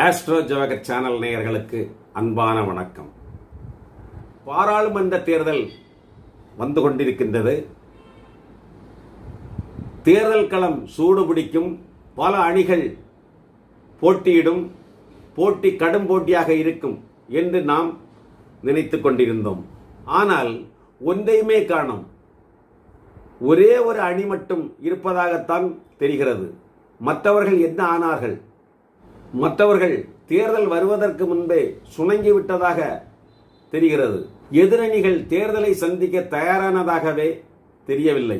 Astro Jawahar channel நேயர்களுக்கு அன்பான வணக்கம். பாராளுமன்ற தேர்தல் வந்து கொண்டிருக்கின்றது. தேர்தல் களம் சூடுபிடிக்கும். பல அணிகள் போட்டியிடும். போட்டி கடும் போட்டியாக இருக்கும் என்று நாம் நினைத்து கொண்டிருந்தோம். ஆனால் ஒன்றையுமே காணோம். ஒரே ஒரு அணி மட்டும் இருப்பதாகத்தான் தெரிகிறது. மற்றவர்கள் என்ன ஆனார்கள்? மற்றவர்கள் தேர்தல் வருவதற்கு முன்பே சுணங்கி விட்டதாக தெரிகிறது. எதிரணிகள் தேர்தலை சந்திக்க தயாரானதாகவே தெரியவில்லை.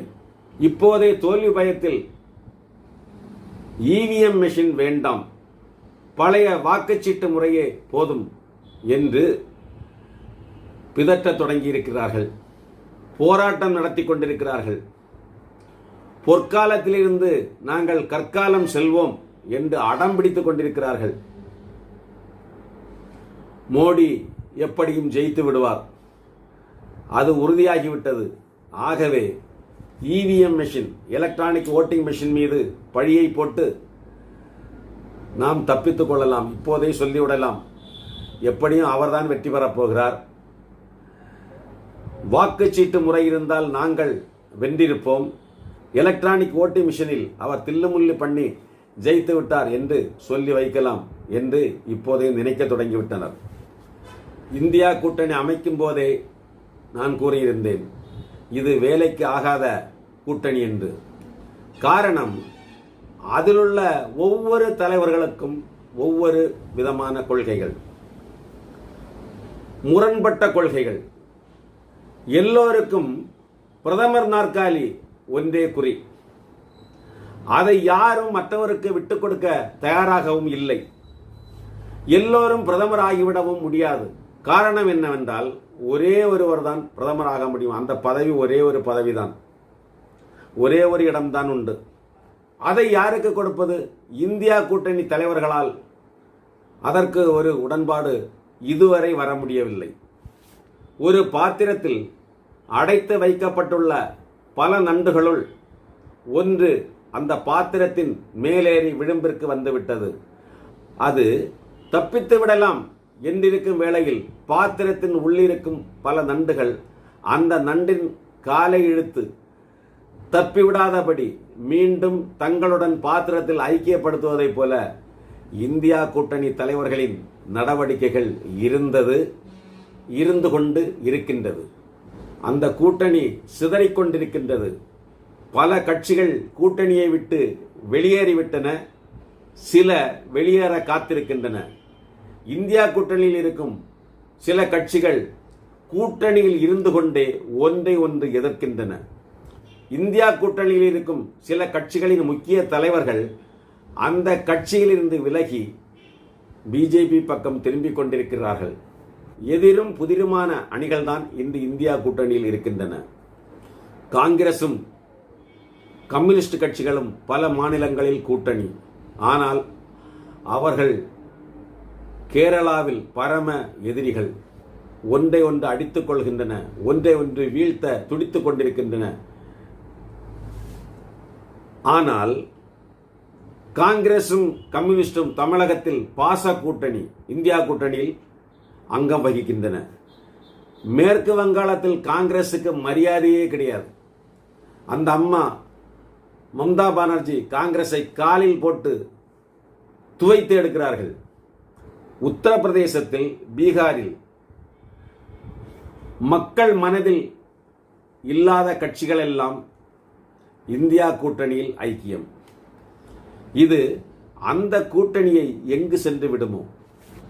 இப்போதே தோல்வி பயத்தில் இவிஎம் மெஷின் வேண்டாம், பழைய வாக்குச்சீட்டு முறையே போதும் என்று பிதற்ற தொடங்கியிருக்கிறார்கள். போராட்டம் நடத்தி கொண்டிருக்கிறார்கள். பொற்காலத்திலிருந்து நாங்கள் கற்காலம் செல்வோம் என்று அடம் பிடித்துக் கொண்டிருக்கிறார்கள். மோடி எப்படியும் ஜெயித்து விடுவார், அது உறுதியாகிவிட்டது. ஆகவே EVM machine, electronic voting machine மீது பழியை போட்டு நாம் தப்பித்துக் கொள்ளலாம். இப்போதே சொல்லிவிடலாம், எப்படியும் அவர்தான் வெற்றி பெறப் போகிறார். வாக்குச்சீட்டு முறை இருந்தால் நாங்கள் வென்றிருப்போம். எலக்ட்ரானிக் ஓட்டிங் மிஷினில் அவர் தில்லுமுள்ளு பண்ணி ஜெயித்து விட்டார் என்று சொல்லி வைக்கலாம் என்று இப்போதே நினைக்க தொடங்கிவிட்டனர். இந்தியா கூட்டணி அமைக்கும் போதே நான் கூறியிருந்தேன், இது வேலைக்கு ஆகாத கூட்டணி என்று. காரணம், அதிலுள்ள ஒவ்வொரு தலைவர்களுக்கும் ஒவ்வொரு விதமான கொள்கைகள், முரண்பட்ட கொள்கைகள். எல்லோருக்கும் பிரதமர் நாற்காலி ஒன்றே குறி. அதை யாரும் மற்றவருக்கு விட்டுக் கொடுக்க தயாராகவும் இல்லை. எல்லோரும் பிரதமர் ஆகிவிடவும் முடியாது. காரணம் என்னவென்றால், ஒரே ஒருவர் தான் பிரதமர் ஆக முடியும். அந்த பதவி ஒரே ஒரு பதவிதான், ஒரே ஒரு இடம்தான் உண்டு. அதை யாருக்கு கொடுப்பது? இந்தியா கூட்டணி தலைவர்களால் அதற்கு ஒரு உடன்பாடு இதுவரை வர முடியவில்லை. ஒரு பாத்திரத்தில் அடைத்து வைக்கப்பட்டுள்ள பல நண்டுகளுள் ஒன்று அந்த பாத்திரத்தின் மேலேறி விளிம்பிற்கு வந்துவிட்டது. அது தப்பித்து விடலாம் என்றிருக்கும் வேளையில் பாத்திரத்தின் உள்ளிருக்கும் பல நண்டுகள் அந்த நண்டின் காலை இழுத்து தப்பிவிடாதபடி மீண்டும் தங்களுடன் பாத்திரத்தில் ஐக்கியப்படுத்துவதைப் போல இந்தியா கூட்டணி தலைவர்களின் நடவடிக்கைகள் இருந்து கொண்டு இருக்கின்றது. அந்த கூட்டணி சிதறிக்கொண்டிருக்கின்றது. பல கட்சிகள் கூட்டணியை விட்டு வெளியேறிவிட்டன, சில வெளியேற காத்திருக்கின்றன. இந்தியா கூட்டணியில் இருக்கும் சில கட்சிகள் கூட்டணியில் இருந்து கொண்டே ஒன்றை ஒன்று எதிர்க்கின்றன. இந்தியா கூட்டணியில் இருக்கும் சில கட்சிகளின் முக்கிய தலைவர்கள் அந்த கட்சியிலிருந்து விலகி பிஜேபி பக்கம் திரும்பிக் கொண்டிருக்கிறார்கள். எதிரும் புதிருமான அணிகள்தான் இன்று இந்தியா கூட்டணியில் இருக்கின்றன. காங்கிரசும் கம்யூனிஸ்ட் கட்சிகளும் பல மாநிலங்களில் கூட்டணி. ஆனால் அவர்கள் கேரளாவில் பரம எதிரிகள். ஒன்றை ஒன்று அடித்துக் கொள்கின்றன, ஒன்றை ஒன்று வீழ்த்த துடித்துக் கொண்டிருக்கின்றன. ஆனால் காங்கிரசும் கம்யூனிஸ்டும் தமிழகத்தில் பாச கூட்டணி, இந்தியா கூட்டணியில் அங்கம் வகிக்கின்றன. மேற்கு வங்காளத்தில் காங்கிரசுக்கு மரியாதையே கிடையாது. அந்த அம்மா மம்தா பானர்ஜி காங்கிரஸை காலில் போட்டு துவைத்து எடுக்கிறார்கள். உத்தரப்பிரதேசத்தில், பீகாரில் மக்கள் மனதில் இல்லாத கட்சிகள் எல்லாம் இந்தியா கூட்டணியில் ஐக்கியம். இது அந்த கூட்டணியை எங்கு சென்று விடுமோ?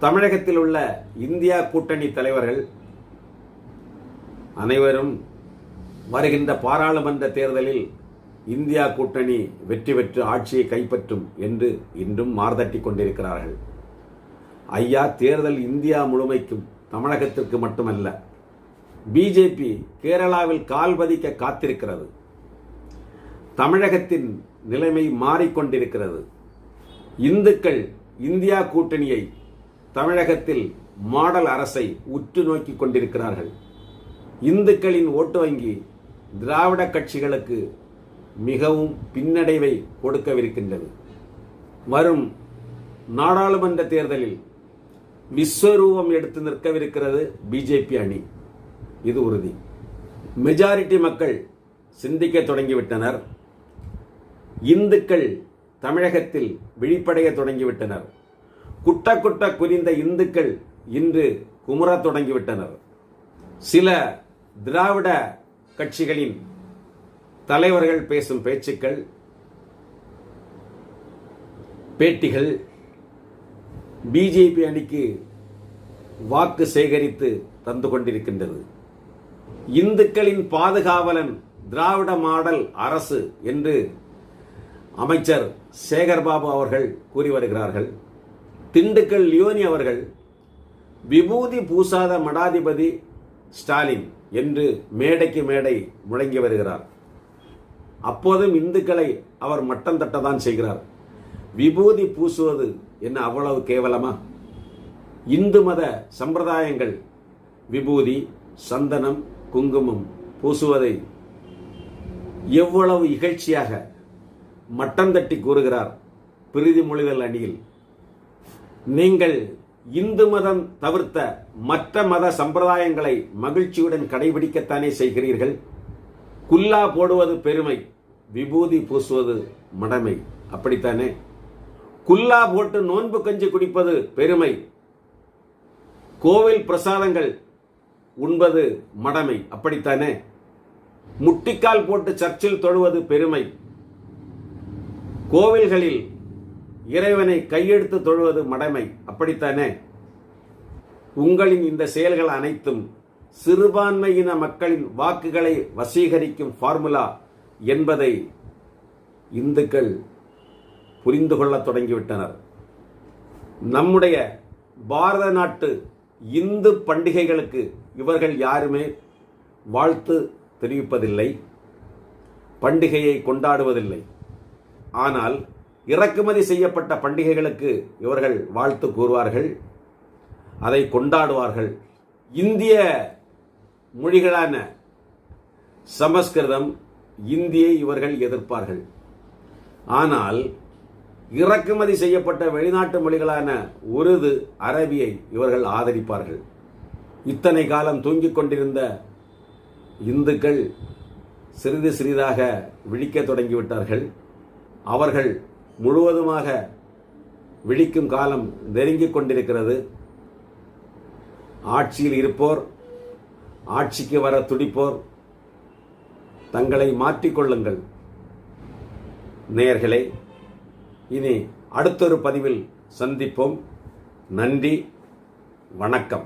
தமிழகத்தில் உள்ள இந்தியா கூட்டணி தலைவர்கள் அனைவரும் வருகின்ற பாராளுமன்ற தேர்தலில் இந்தியா கூட்டணி வெற்றி பெற்று ஆட்சியை கைப்பற்றும் என்று இன்றும் மார்தட்டி கொண்டிருக்கிறார்கள். ஐயா, தேர்தல் இந்தியா முழுமைக்கும், தமிழகத்திற்கு மட்டுமல்ல. பிஜேபி கேரளாவில் கால் பதிக்க காத்திருக்கிறது. தமிழகத்தின் நிலைமை மாறிக்கொண்டிருக்கிறது. இந்துக்கள் இந்தியா கூட்டணியை, தமிழகத்தில் மாடல் அரசை உற்று நோக்கி கொண்டிருக்கிறார்கள். இந்துக்களின் ஓட்டு வங்கி திராவிட கட்சிகளுக்கு மிகவும் பின்னடைவை கொடுக்கவிருக்கின்றது. வரும் நாடாளுமன்ற தேர்தலில் விஸ்வரூபம் எடுத்து நிற்கவிருக்கிறது பிஜேபி அணி. இது உறுதி. மெஜாரிட்டி மக்கள் சிந்திக்க தொடங்கிவிட்டனர். இந்துக்கள் தமிழகத்தில் விழிப்படைய தொடங்கிவிட்டனர். குட்ட குட்ட குறிந்த இந்துக்கள் இன்று குமுறத் தொடங்கிவிட்டனர். சில திராவிட கட்சிகளின் தலைவர்கள் பேசும் பேச்சுக்கள், பேட்டிகள் பிஜேபி அணிக்கு வாக்கு சேகரித்து தந்து கொண்டிருக்கின்றது. இந்துக்களின் பாதுகாவலன் திராவிட மாடல் அரசு என்று அமைச்சர் சேகர்பாபு அவர்கள் கூறி வருகிறார்கள். திண்டுக்கல் லியோனி அவர்கள் விபூதி பூசாத மடாதிபதி ஸ்டாலின் என்று மேடைக்கு மேடை முழங்கி வருகிறார். அப்போதும் இந்துக்களை அவர் மட்டம் தட்டதான் செய்கிறார். விபூதி பூசுவது என்ன அவ்வளவு கேவலமா? இந்து மத சம்பிரதாயங்கள் விபூதி, சந்தனம், குங்குமம் பூசுவதை எவ்வளவு இகழ்ச்சியாக மட்டம் தட்டி கூறுகிறார் பிரீதி மொழிதல் அணியில். நீங்கள் இந்து மதம் தவிர்த்த மற்ற மத சம்பிரதாயங்களை மகிழ்ச்சியுடன் கடைபிடிக்கத்தானே செய்கிறீர்கள். குல்லா போடுவது பெருமை, விபூதி பூசுவது மடமை, அப்படித்தானே? குல்லா போட்டு நோன்பு கஞ்சி குடிப்பது பெருமை, கோவில் பிரசாதங்கள் உண்பது மடமை, அப்படித்தானே? முட்டிக்கால் போட்டு சர்ச்சில் தொழுவது பெருமை, கோவில்களில் இறைவனை கையெடுத்து தொழுவது மடமை, அப்படித்தானே? உங்களின் இந்த செயல்கள் அனைத்தும் சிறுபான்மையின மக்களின் வாக்குகளை வசீகரிக்கும் ஃபார்முலா என்பதை இந்துக்கள் புரிந்து கொள்ள தொடங்கிவிட்டனர். நம்முடைய பாரத நாட்டு இந்து பண்டிகைகளுக்கு இவர்கள் யாருமே வாழ்த்து தெரிவிப்பதில்லை, பண்டிகையை கொண்டாடுவதில்லை. ஆனால் இறக்குமதி செய்யப்பட்ட பண்டிகைகளுக்கு இவர்கள் வாழ்த்து கூறுவார்கள், அதை கொண்டாடுவார்கள். இந்திய மொழிகளான சமஸ்கிருதம், இந்தியை இவர்கள் எதிர்ப்பார்கள். ஆனால் இறக்குமதி செய்யப்பட்ட வெளிநாட்டு மொழிகளான உருது, அரபியை இவர்கள் ஆதரிப்பார்கள். இத்தனை காலம் தூங்கிக் கொண்டிருந்த இந்துக்கள் சிறிது சிறிதாக விழிக்க தொடங்கிவிட்டார்கள். அவர்கள் முழுவதுமாக விழிக்கும் காலம் நெருங்கிக் கொண்டிருக்கிறது. ஆட்சியில் இருப்போர், ஆட்சிக்கு வர துடிப்போர் தங்களை மாற்றிக்கொள்ளுங்கள். நேயர்களே, இனி அடுத்தொரு பதிவில் சந்திப்போம். நன்றி, வணக்கம்.